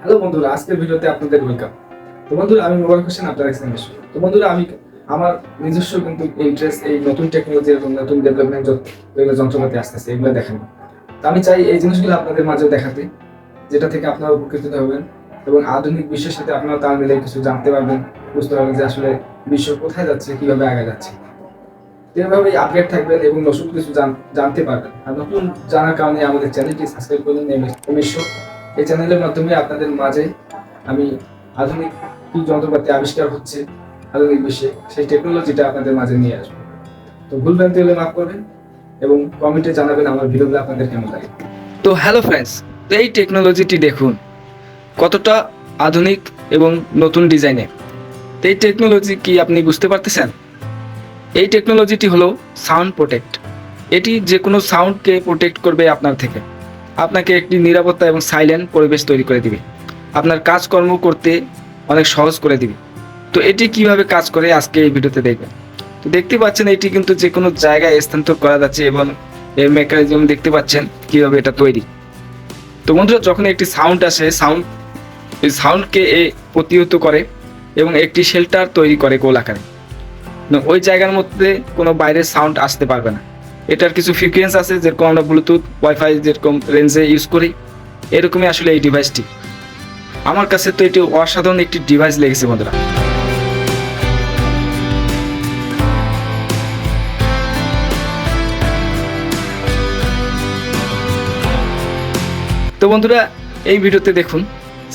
Hello বন্ধুরা, আজকের ভিডিওতে আপনাদের ওয়েলকাম। তো বন্ধুরা, আমি মোবারক হোসেন, আপনার এক্সপ্লেনেশন। তো বন্ধুরা, আমি আমার নিজস্ব কিন্তু ইন্টারেস্ট এই নতুন টেকনোলজি এবং নতুন ডেভেলপমেন্ট যেগুলো যন্ত্রপাতি আসতেছে এগুলো দেখানো। তো আমি চাই এই জিনিসগুলো আপনাদের মাঝে দেখাতে, যেটা থেকে আপনারা উপকৃত হবেন এবং আধুনিক বিশ্বের সাথে আপনারা তাল মিলে কিছু জানতে পারবেন, বুঝতে পারবেন যে আসলে বিশ্ব কোথায় যাচ্ছে, কিভাবে আগে যাচ্ছে। এভাবেই আপডেট থাকবেন এবং নতুন কিছু জানতে পারবেন। আর নতুন জানার কারণে আমাদের চ্যানেলটি সাবস্ক্রাইব করুন। এই চ্যানেলের মাধ্যমে আপনাদের মাঝে আমি আধুনিক কি যন্ত্রপাতি আবিষ্কার হচ্ছে আধুনিক বিশ্বে, সেই টেকনোলজিটা আপনাদের মাঝে নিয়ে আসবো। তো ভুল ভ্রান্তি হলে মাফ করবেন এবং কমেন্টে জানাবেন আমার ভিডিওগুলো আপনাদের কেমন লাগে। তো হ্যালো ফ্রেন্ডস, তো এই টেকনোলজিটি দেখুন কতটা আধুনিক এবং নতুন ডিজাইনে। তো এই টেকনোলজি কি আপনি বুঝতে পারতেছেন? এই টেকনোলজিটি হলো সাউন্ড প্রোটেক্ট। এটি যে কোনো সাউন্ডকে প্রোটেক্ট করবে আপনার থেকে, আপনাকে একটি নিরাপত্তা এবং সাইলেন্ট পরিবেশ তৈরি করে দিবে, আপনার কাজকর্ম করতে অনেক সহজ করে দিবে। তো এটি কিভাবে কাজ করে আজকে এই ভিডিওতে দেখবেন। তো দেখতে পাচ্ছেন এটি কিন্তু যে কোনো জায়গায় স্থানান্তর করা যাচ্ছে এবং এর মেকানিজম দেখতে পাচ্ছেন কিভাবে এটা তৈরি। তো বন্ধুরা, যখন একটি সাউন্ড আসে, এই সাউন্ডকে প্রতিহত করে এবং একটি শেল্টার তৈরি করে গোল আকারে। ওই জায়গার মধ্যে কোনো বাইরের সাউন্ড আসতে পারবে না। এটার কিছু ফ্রিকোয়েন্সি আছে, যেরকম আমরা ব্লুটুথ, ওয়াইফাই যেরকম রেঞ্জে ইউজ করি, এরকমই আসলে এই ডিভাইসটি। আমার কাছে তো এটি অসাধারণ একটি ডিভাইস লেগেছে বন্ধুরা। তো বন্ধুরা, এই ভিডিওতে দেখুন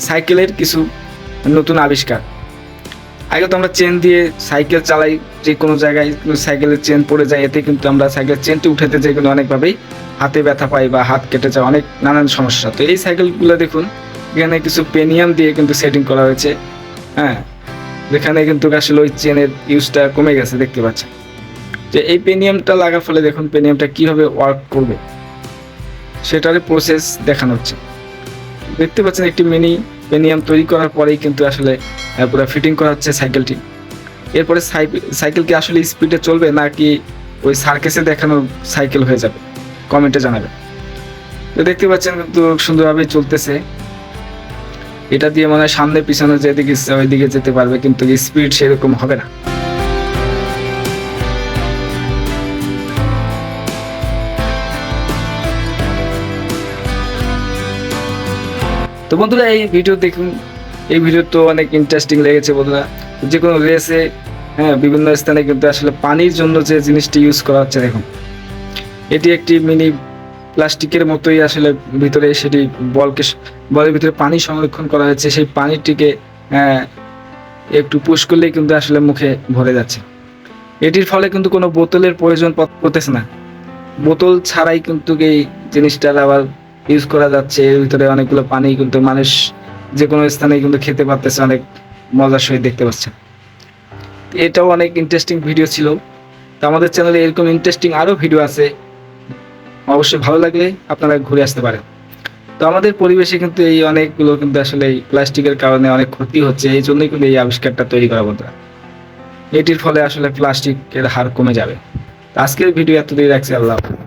সাইকেলের কিছু নতুন আবিষ্কার। আগে তো আমরা চেন দিয়ে সাইকেল চালাই, যে কোনো জায়গায় সাইকেলের চেন পড়ে যায়, এতে কিন্তু আমরা সাইকেলের চেনটি উঠাতে যাই কিন্তু অনেকভাবেই হাতে ব্যথা পাই বা হাত কেটে যায়, অনেক নানান সমস্যা। তো এই সাইকেলগুলো দেখুন, এখানে কিছু পেনিয়াম দিয়ে কিন্তু সেটিং করা হয়েছে। হ্যাঁ, যেখানে কিন্তু আসলে ওই চেনের ইউজটা কমে গেছে, দেখতে পাচ্ছেন যে এই পেনিয়ামটা লাগার ফলে দেখুন পেনিয়ামটা কীভাবে ওয়ার্ক করবে সেটার প্রসেস দেখানো হচ্ছে। দেখতে পাচ্ছেন একটি মিনি পেনিয়াম তৈরি করার পরেই কিন্তু আসলে পুরো ফিটিং করা হচ্ছে সাইকেলটি। এরপরে সাইকেল কি আসলে স্পিডে চলবে নাকি ওই সার্কেসে দেখানো সাইকেল হয়ে যাবে, কমেন্টে জানাবে। তো দেখতে পাচ্ছেন কিন্তু সুন্দরভাবে চলতেছে। এটা দিয়ে মনে হয় সামনে পিছনে যেদিকে ওইদিকে যেতে পারবে, কিন্তু স্পিড সেরকম হবে না। তো বন্ধুরা, এই ভিডিও দেখুন, এই ভিডিও তো অনেক ইন্টারেস্টিং লেগেছে বন্ধুরা। যে কোনো রেসে বিভিন্ন স্থানে কিন্তু আসলে পানির জন্য যে জিনিসটি ইউজ করা হচ্ছে দেখুন, এটি একটি মিনি প্লাস্টিকের মতোই আসলে ভিতরে সেটি বলের ভিতরে পানি সংরক্ষণ করা হয়েছে। সেই পানিটিকে একটু পুশ করলেই কিন্তু আসলে মুখে ভরে যাচ্ছে। এটির ফলে কিন্তু কোনো বোতলের প্রয়োজন পড়তেছে না। বোতল ছাড়াই কিন্তু এই জিনিসটার আবার ইউজ করা যাচ্ছে। এর ভিতরে অনেকগুলো পানি কিন্তু মানুষ যে কোনো স্থানে কিন্তু খেতে পারতেছে, অনেক মজার সহিত দেখতে পাচ্ছেন। এটাও অনেক ইন্টারেস্টিং ভিডিও ছিল। তো আমাদের চ্যানেলে এরকম ইন্টারেস্টিং আরও ভিডিও আছে, অবশ্যই ভালো লাগলে আপনারা ঘুরে আসতে পারেন। তো আমাদের পরিবেশে কিন্তু এই অনেকগুলো কিন্তু আসলে এই প্লাস্টিকের কারণে অনেক ক্ষতি হচ্ছে, এই জন্যই কিন্তু এই আবিষ্কারটা তৈরি করা বন্ধুরা। এটির ফলে আসলে প্লাস্টিকের হার কমে যাবে। আজকের ভিডিও এতদিন রাখছি। আল্লাহ হাফেজ।